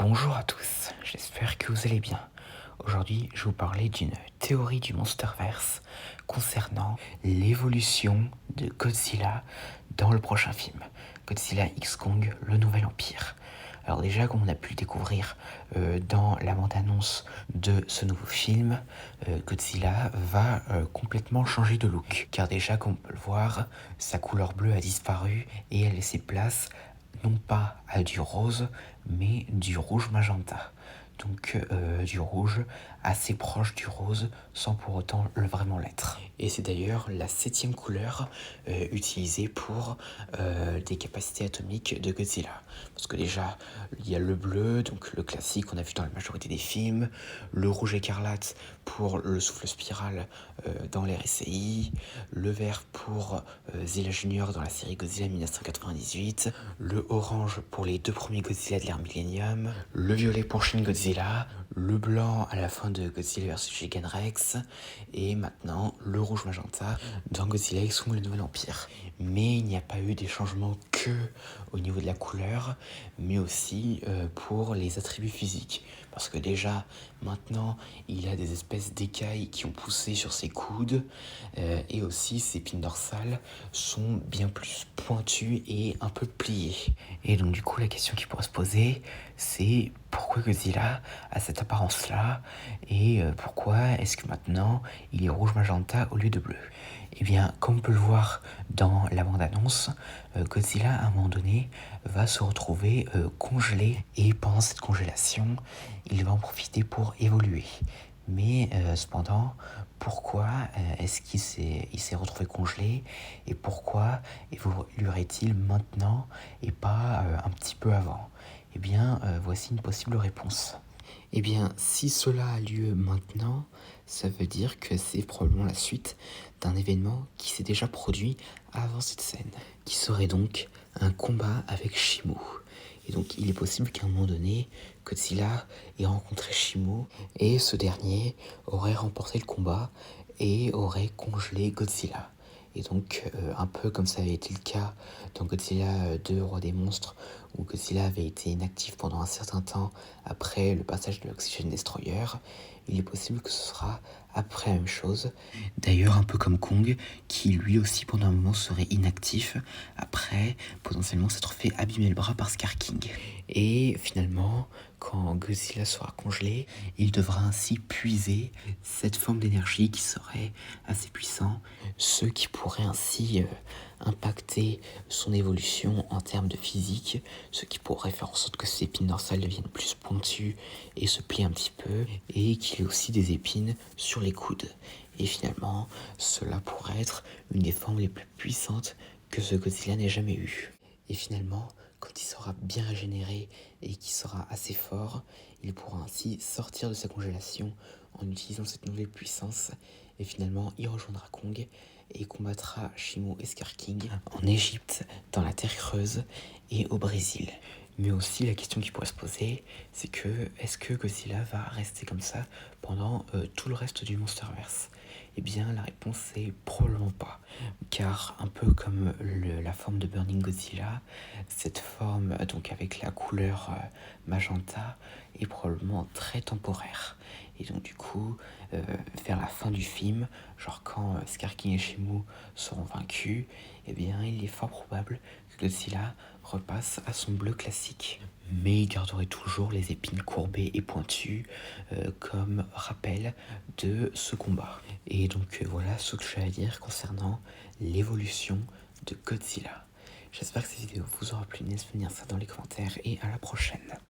Bonjour à tous, j'espère que vous allez bien. Aujourd'hui, je vais vous parler d'une théorie du Monsterverse concernant l'évolution de Godzilla dans le prochain film, Godzilla X Kong, le Nouvel Empire. Alors déjà, comme on a pu le découvrir dans la bande-annonce de ce nouveau film, Godzilla va complètement changer de look. Car déjà, comme on peut le voir, sa couleur bleue a disparu et elle laissé place non pas à du rose, mais du rouge magenta. Donc du rouge assez proche du rose sans pour autant vraiment l'être. Et c'est d'ailleurs la 7e couleur utilisée pour des capacités atomiques de Godzilla. Parce que déjà, il y a le bleu, donc le classique qu'on a vu dans la majorité des films, le rouge écarlate pour le souffle spirale dans les RCI, le vert pour Zilla Junior dans la série Godzilla 1998, le orange pour les 2 premiers Godzilla de l'ère Millennium, le violet pour Shin Godzilla, le blanc à la fin de Godzilla vs Giganrex, et maintenant le rouge magenta dans Godzilla X Kong le Nouvel Empire. Mais il n'y a pas eu des changements que au niveau de la couleur, mais aussi pour les attributs physiques. Parce que déjà, maintenant, il a des espèces d'écailles qui ont poussé sur ses coudes, et aussi ses épines dorsales sont bien plus pointues et un peu pliées. Et donc du coup, la question qui pourrait se poser, c'est pourquoi Godzilla a cette apparence-là, et pourquoi est-ce que maintenant, il est rouge magenta au lieu de bleu? Eh bien, comme on peut le voir dans la bande-annonce, Godzilla, à un moment donné, va se retrouver congelé, et pendant cette congélation, il va en profiter pour évoluer. Mais cependant, pourquoi est-ce qu'il s'est retrouvé congelé, et pourquoi évoluerait-il maintenant et pas un petit peu avant? Eh bien, voici une possible réponse. Eh bien, si cela a lieu maintenant, ça veut dire que c'est probablement la suite d'un événement qui s'est déjà produit avant cette scène, qui serait donc un combat avec Shimo. Et donc il est possible qu'à un moment donné, Godzilla ait rencontré Shimo, et ce dernier aurait remporté le combat et aurait congelé Godzilla. Et donc, un peu comme ça avait été le cas dans Godzilla 2, Roi des monstres, où Godzilla avait été inactif pendant un certain temps après le passage de l'Oxygen Destroyer, il est possible que ce sera après la même chose. D'ailleurs, un peu comme Kong, qui lui aussi pendant un moment serait inactif, après potentiellement s'être fait abîmer le bras par Scar King. Et finalement, quand Godzilla sera congelé, il devra ainsi puiser cette forme d'énergie qui serait assez puissant, ce qui pourrait ainsi impacter son évolution en termes de physique, ce qui pourrait faire en sorte que ses épines dorsales deviennent plus pointues et se plient un petit peu, et qu'il ait aussi des épines sur les coudes. Et finalement, cela pourrait être une des formes les plus puissantes que ce Godzilla n'ait jamais eu. Et finalement, quand il sera bien régénéré et qu'il sera assez fort, il pourra ainsi sortir de sa congélation en utilisant cette nouvelle puissance, et finalement il rejoindra Kong et combattra Shimo et Scar King en Égypte, dans la Terre creuse et au Brésil. Mais aussi la question qui pourrait se poser, c'est que est-ce que Godzilla va rester comme ça pendant tout le reste du Monsterverse? Eh bien la réponse est probablement pas, car un peu comme la forme de Burning Godzilla, cette forme donc avec la couleur magenta est probablement très temporaire. Et donc du coup, vers la fin du film, genre quand Scar King et Shimo seront vaincus, eh bien il est fort probable que Godzilla repasse à son bleu classique. Mais il garderait toujours les épines courbées et pointues comme rappel de ce combat. Et donc voilà ce que j'ai à dire concernant l'évolution de Godzilla. J'espère que cette vidéo vous aura plu, n'hésitez pas à venir ça dans les commentaires, et à la prochaine.